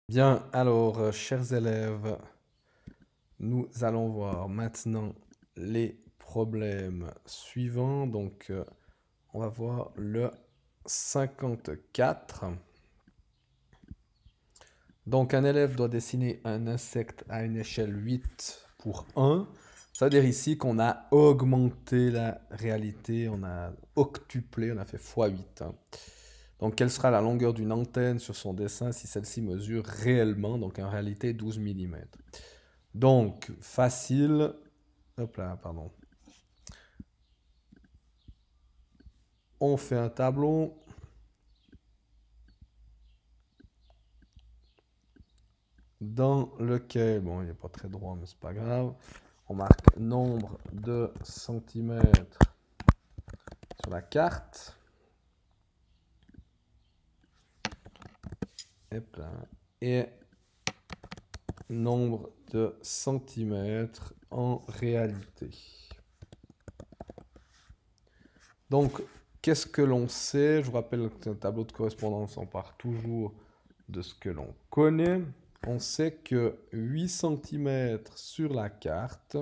Bien, alors, chers élèves, nous allons voir maintenant les problèmes suivants. Donc, on va voir le 54. Donc, un élève doit dessiner un insecte à une échelle 8 pour 1. Ça veut dire ici qu'on a augmenté la réalité, on a octuplé, on a fait x8. Donc, quelle sera la longueur d'une antenne sur son dessin si celle-ci mesure réellement, donc en réalité 12 mm. Donc, facile. Hop là, pardon. On fait un tableau. Dans lequel, bon, il n'est pas très droit, mais c'est pas grave. On marque nombre de centimètres sur la carte. Hop là. Et nombre de centimètres en réalité. Donc, qu'est-ce que l'on sait? Je vous rappelle que un tableau de correspondance, on part toujours de ce que l'on connaît. On sait que 8 cm sur la carte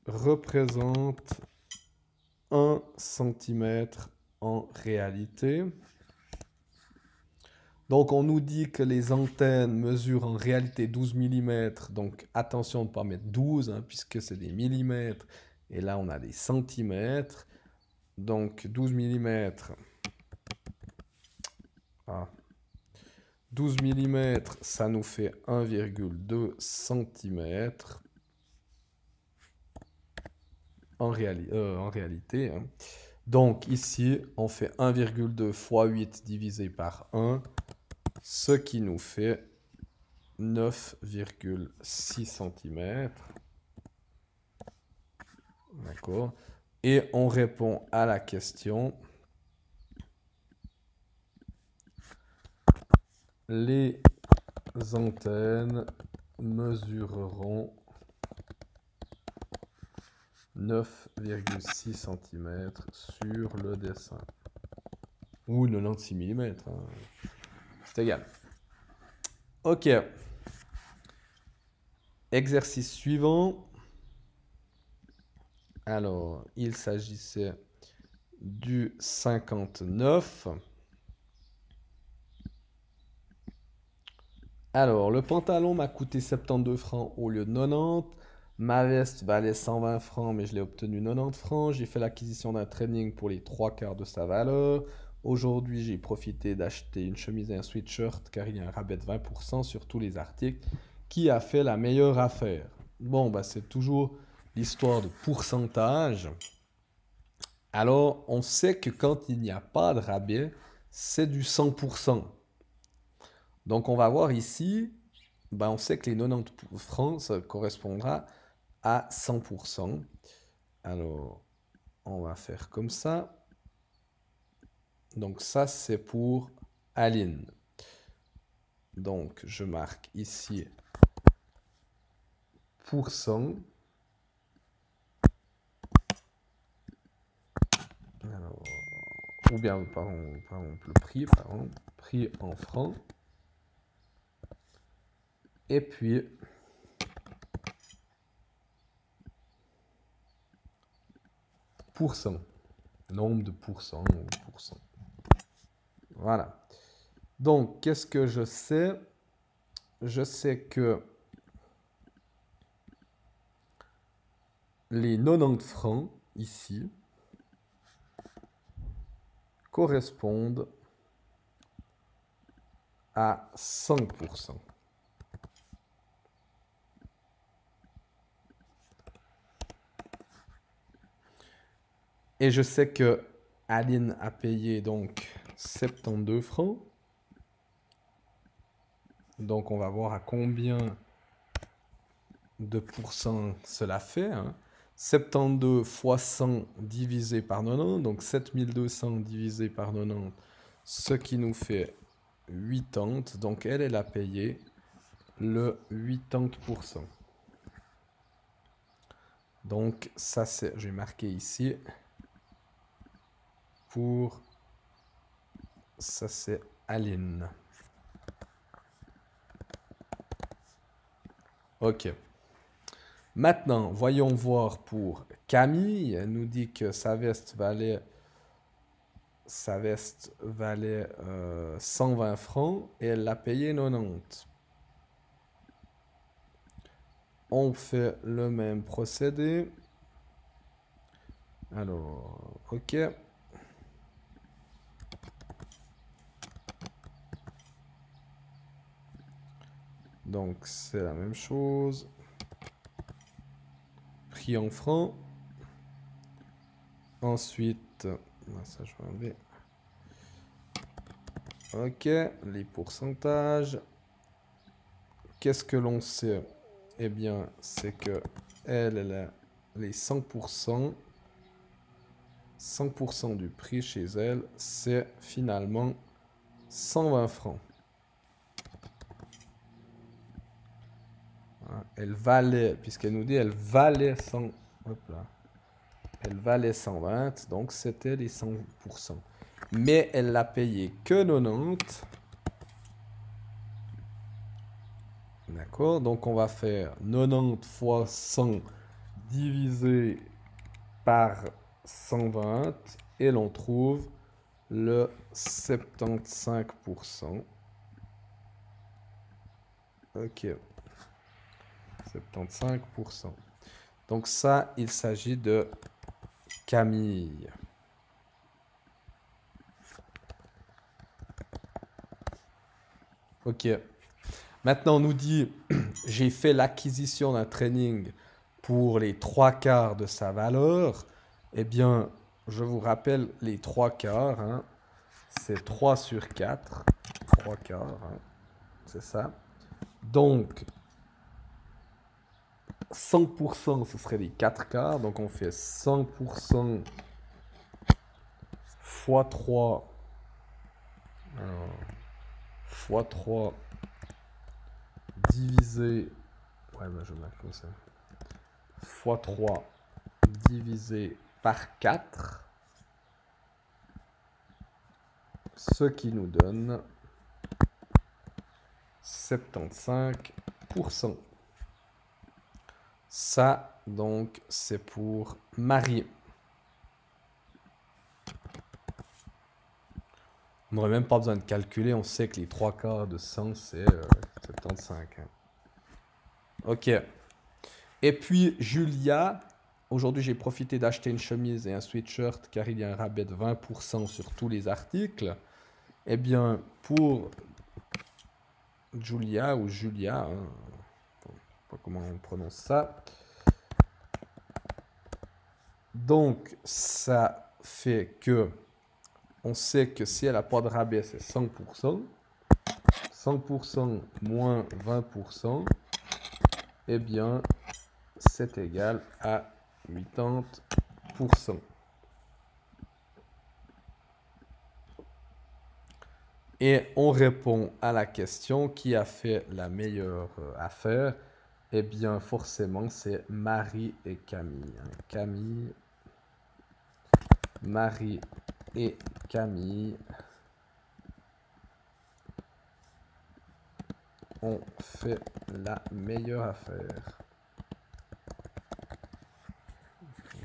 représente 1 cm en réalité. Donc on nous dit que les antennes mesurent en réalité 12 mm, donc attention de ne pas mettre 12, hein, puisque c'est des millimètres, et là on a des centimètres. Donc 12 mm, 12 mm, ça nous fait 1,2 cm en réalité. Hein. Donc ici, on fait 1,2 fois 8 divisé par 1, ce qui nous fait 9,6 cm. D'accord. Et on répond à la question. Les antennes mesureront 9,6 cm sur le dessin. Ou 96 mm. Hein. C'est égal. Ok. Exercice suivant. Alors, il s'agissait du 59. Alors, le pantalon m'a coûté 72 francs au lieu de 90. Ma veste valait 120 francs, mais je l'ai obtenu 90 francs. J'ai fait l'acquisition d'un training pour les 3/4 de sa valeur. Aujourd'hui, j'ai profité d'acheter une chemise et un sweatshirt car il y a un rabais de 20% sur tous les articles. Qui a fait la meilleure affaire? Bon, bah, c'est toujours l'histoire de pourcentage. Alors, on sait que quand il n'y a pas de rabais, c'est du 100%. Donc, on va voir ici, ben, on sait que les 90 francs, ça correspondra à 100%. Alors, on va faire comme ça. Donc, ça, c'est pour Aline. Donc, je marque ici pourcent. Alors, ou bien, par exemple, le prix, prix en francs. Et puis, pourcent. Nombre de pourcents. Voilà. Donc, qu'est-ce que je sais? Je sais que les 90 francs, ici, correspondent à 5%. Et je sais que Aline a payé donc 72 francs. Donc on va voir à combien de pourcents cela fait. Hein. 72 fois 100 divisé par 90, donc 7200 divisé par 90, ce qui nous fait 80. Donc elle a payé le 80%. Donc ça c'est, j'ai marqué ici, pour, ça c'est Aline. Ok. Maintenant, voyons voir pour Camille. Elle nous dit que sa veste valait 120 francs et elle l'a payé 90. On fait le même procédé. Alors, ok. Donc, c'est la même chose. Prix en francs. Ensuite, ça je vais enlever. Ok, les pourcentages. Qu'est-ce que l'on sait? Eh bien, c'est que elle a les 100%. 100% du prix chez elle, c'est finalement 120 francs. Elle valait, puisqu'elle nous dit elle valait 100, hop là, elle valait 120, donc c'était les 100%. Mais elle l'a payé que 90. D'accord, donc on va faire 90 fois 100 divisé par 120 et l'on trouve le 75%. Ok, 75%. Donc ça, il s'agit de Camille. Ok. Maintenant, on nous dit, j'ai fait l'acquisition d'un training pour les 3/4 de sa valeur. Eh bien, je vous rappelle les 3/4. Hein. C'est 3 sur 4. 3/4. Hein. C'est ça. Donc, 100%, ce serait les 4/4. Donc, on fait 100% fois 3. Alors, fois 3 divisé. Ouais, ben je vais mettre comme ça. Fois 3 divisé par 4. Ce qui nous donne 75%. Ça, donc, c'est pour Marie. On n'aurait même pas besoin de calculer, on sait que les 3/4 de 100, c'est 75. Hein. Ok. Et puis, Julia, aujourd'hui, j'ai profité d'acheter une chemise et un sweatshirt car il y a un rabais de 20% sur tous les articles. Eh bien, pour Julia ou Julia, hein, je ne sais pas comment on prononce ça. Donc, ça fait que on sait que si elle n'a pas de rabais, c'est 100%. 100% moins 20%, eh bien, c'est égal à 80%. Et on répond à la question qui a fait la meilleure affaire. Eh bien, forcément, c'est Marie et Camille. Camille, Marie et Camille ont fait la meilleure affaire.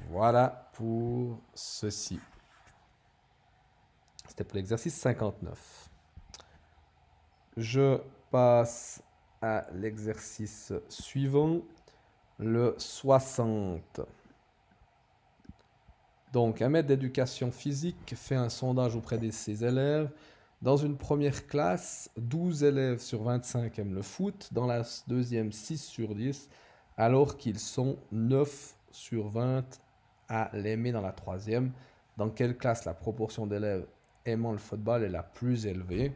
Voilà pour ceci. C'était pour l'exercice 59. Je passe à l'exercice suivant, le 60. Donc, un maître d'éducation physique fait un sondage auprès de ses élèves. Dans une première classe, 12 élèves sur 25 aiment le foot. Dans la deuxième, 6 sur 10, alors qu'ils sont 9 sur 20 à l'aimer dans la troisième. Dans quelle classe la proportion d'élèves aimant le football est la plus élevée?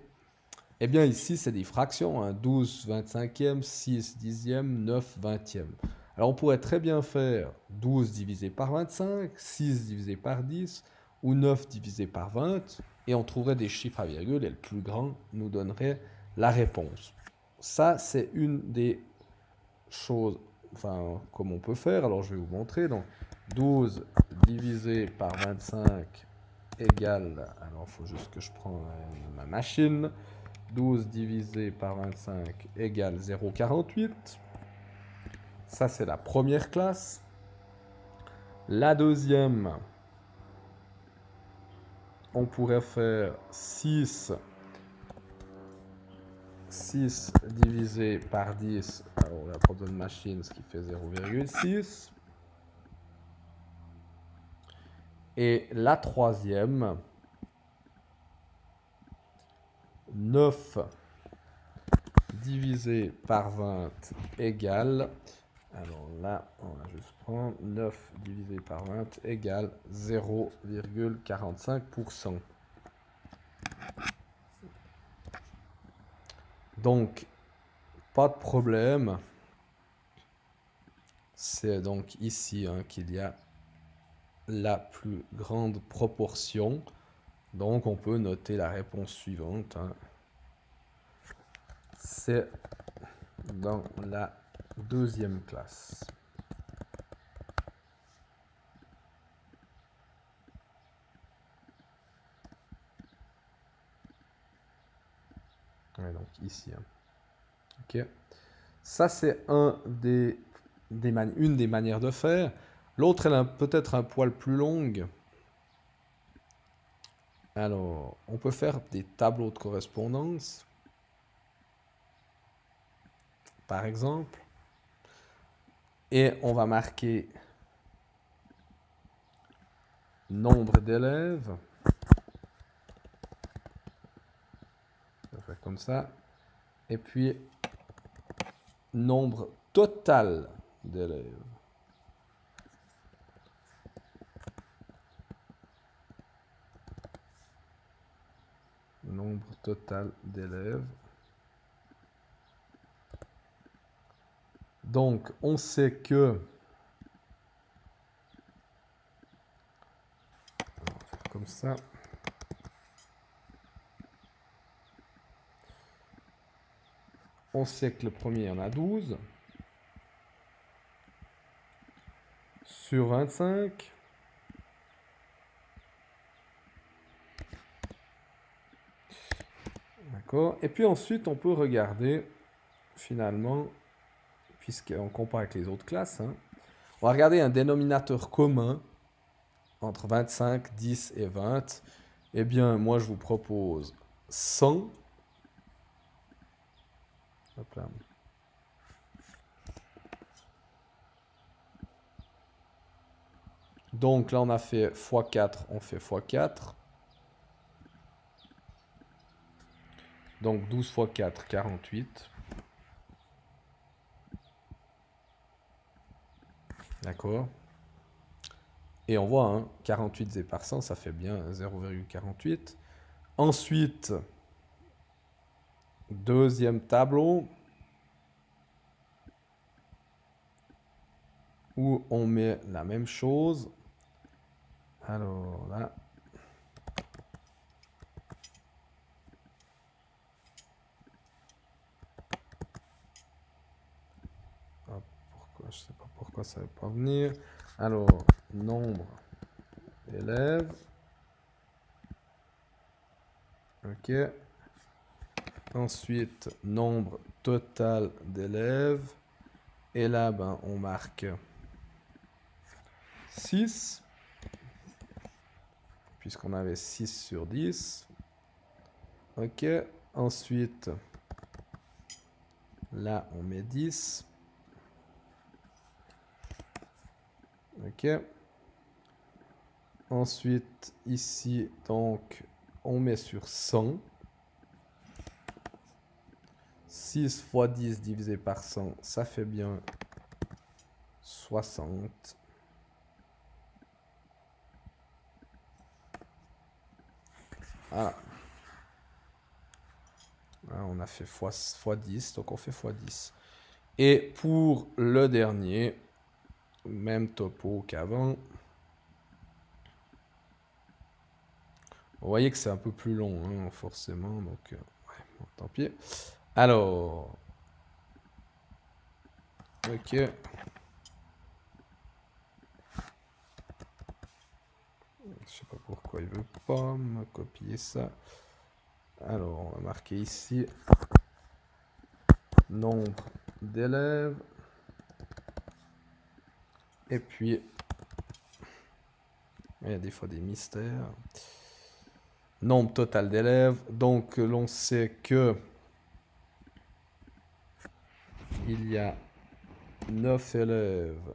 Eh bien, ici, c'est des fractions. Hein. 12 25e, 6 10e, 9 20e. Alors, on pourrait très bien faire 12 divisé par 25, 6 divisé par 10 ou 9 divisé par 20 et on trouverait des chiffres à virgule et le plus grand nous donnerait la réponse. Ça, c'est une des choses comme on peut faire. Alors, je vais vous montrer. Donc, 12 divisé par 25 égale... Alors, il faut juste que je prenne ma machine. 12 divisé par 25 égale 0,48. Ça, c'est la première classe. La deuxième, on pourrait faire 6 divisé par 10. Alors, on a pas besoin de machine, ce qui fait 0,6. Et la troisième, 9 divisé par 20 égale, alors là, on va juste prendre 9 divisé par 20 égale 0,45%. Donc, pas de problème. C'est donc ici qu'il y a la plus grande proportion. Donc, on peut noter la réponse suivante. C'est dans la deuxième classe. Ouais, donc ici. Ok. Ça, c'est une des manières de faire. L'autre, elle est peut-être un poil plus longue. Alors, on peut faire des tableaux de correspondance. Par exemple. Et on va marquer nombre d'élèves. On va faire comme ça. Et puis, nombre total d'élèves. Nombre total d'élèves. Donc, on sait que... On va faire comme ça. On sait que le premier, il y en a 12. Sur 25. D'accord. Et puis ensuite, on peut regarder, finalement, puisqu'on compare avec les autres classes, on va regarder un dénominateur commun entre 25, 10 et 20. Eh bien, moi, je vous propose 100. Hop là. Donc là, on a fait x4, on fait x4. Donc 12 x 4, 48. D'accord. Et on voit, 48 divisé par 100, ça fait bien 0,48. Ensuite, deuxième tableau, où on met la même chose. Alors là. Hop, pourquoi, je sais pas pourquoi ça ne veut pas venir. Alors, nombre d'élèves. Ok. Ensuite, nombre total d'élèves. Et là, ben, on marque 6. Puisqu'on avait 6 sur 10. Ok. Ensuite, là, on met 10. Ok. Ensuite, ici, donc, on met sur 100. 6 fois 10 divisé par 100, ça fait bien 60. Voilà. On a fait x 10, donc on fait x 10. Et pour le dernier, même topo qu'avant. Vous voyez que c'est un peu plus long, forcément, donc ouais, bon, tant pis. Alors, ok. Je sais pas pourquoi il veut pas me copier ça. Alors, on va marquer ici nombre d'élèves. Et puis, il y a des fois des mystères. Nombre total d'élèves. Donc, l'on sait que il y a 9 élèves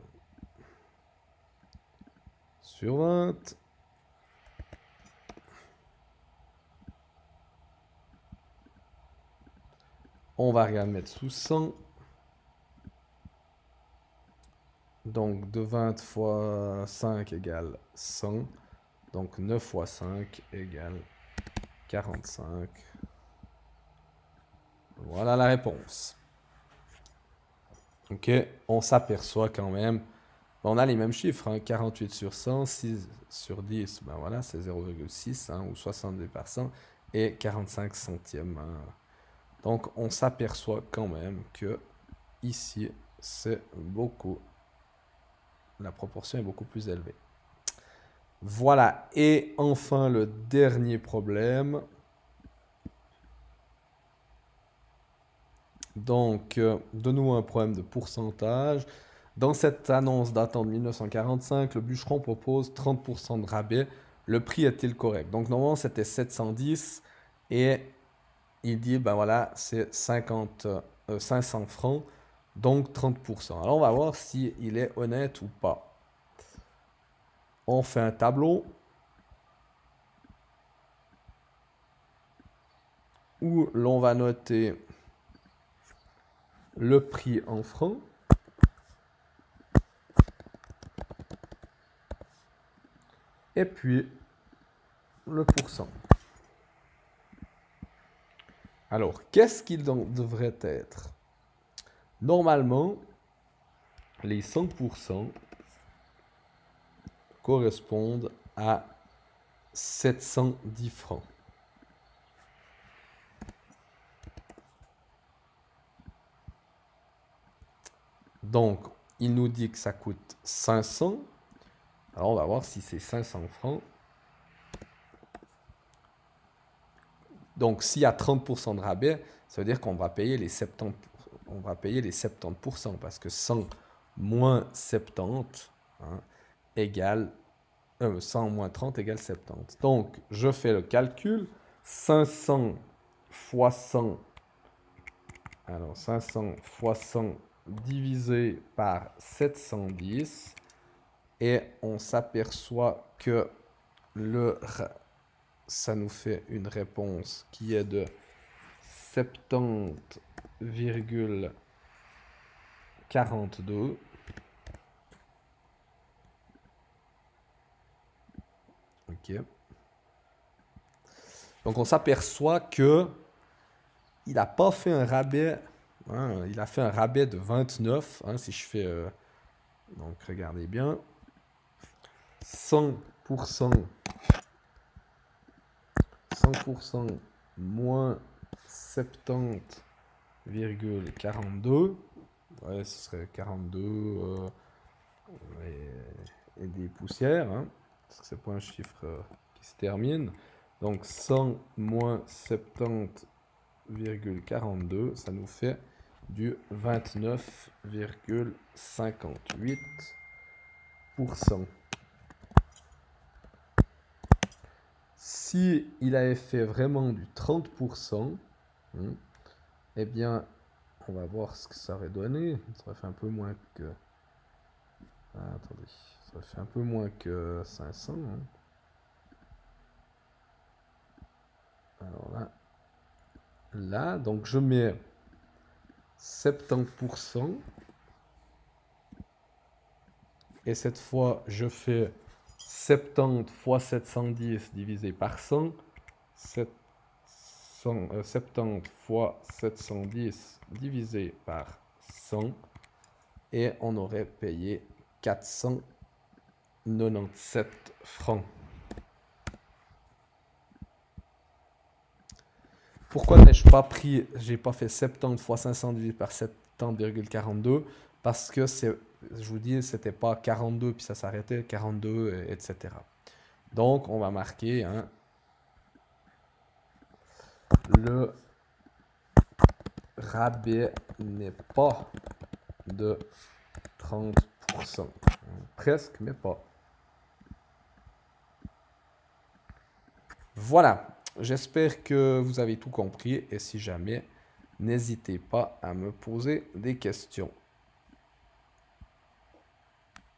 sur 20. On va regarder mettre sous 100. Donc, de 20 fois 5 égale 100. Donc, 9 fois 5 égale 45. Voilà la réponse. Ok, on s'aperçoit quand même. On a les mêmes chiffres, hein, 48 sur 100, 6 sur 10, ben voilà, c'est 0,6 hein, ou 70%, et 45 centièmes. Hein. Donc, on s'aperçoit quand même que ici, c'est beaucoup. La proportion est beaucoup plus élevée. Voilà. Et enfin, le dernier problème. Donc, de nouveau un problème de pourcentage. Dans cette annonce datant de 1945, le bûcheron propose 30% de rabais. Le prix est-il correct? Donc, normalement, c'était 710 et il dit, ben voilà, c'est 500 francs, donc 30%. Alors, on va voir s'il est honnête ou pas. On fait un tableau où l'on va noter le prix en francs. Et puis, le pourcent. Alors, qu'est-ce qu'il devrait être? Normalement, les 100% correspondent à 710 francs. Donc, il nous dit que ça coûte 500. Alors, on va voir si c'est 500 francs. Donc, s'il y a 30% de rabais, ça veut dire qu'on va payer les 70%. On va payer les 70% parce que 100 moins 70 hein, égale 100 moins 30 égale 70. Donc, je fais le calcul. 500 fois 100. Alors, 500 fois 100 divisé par 710. Et on s'aperçoit que ça nous fait une réponse qui est de 70,42. Ok. Donc on s'aperçoit que il n'a pas fait un rabais. Hein, il a fait un rabais de 29. Hein, si je fais... donc regardez bien. 100% moins 70,42. Ouais, ce serait 42 et des poussières. Hein, parce que c'est pas un chiffre qui se termine. Donc 100 moins 70,42, ça nous fait du 29,58%. Si il avait fait vraiment du 30%, eh bien, on va voir ce que ça aurait donné. Ça aurait fait un peu moins que... Ah, attendez, ça aurait fait un peu moins que 500. Hein. Alors là, donc je mets 70%. Et cette fois, je fais 70 fois 710 divisé par 100. 70 fois 710 divisé par 100. Et on aurait payé 497 francs. Pourquoi n'ai-je pas pris, j'ai pas fait 70 fois 500 divisé par 70,42? Parce que c'est, je vous dis, c'était pas 42 puis ça s'arrêtait, 42, etc. Donc, on va marquer hein, le rabais n'est pas de 30%. presque, mais pas. Voilà, j'espère que vous avez tout compris et si jamais, n'hésitez pas à me poser des questions.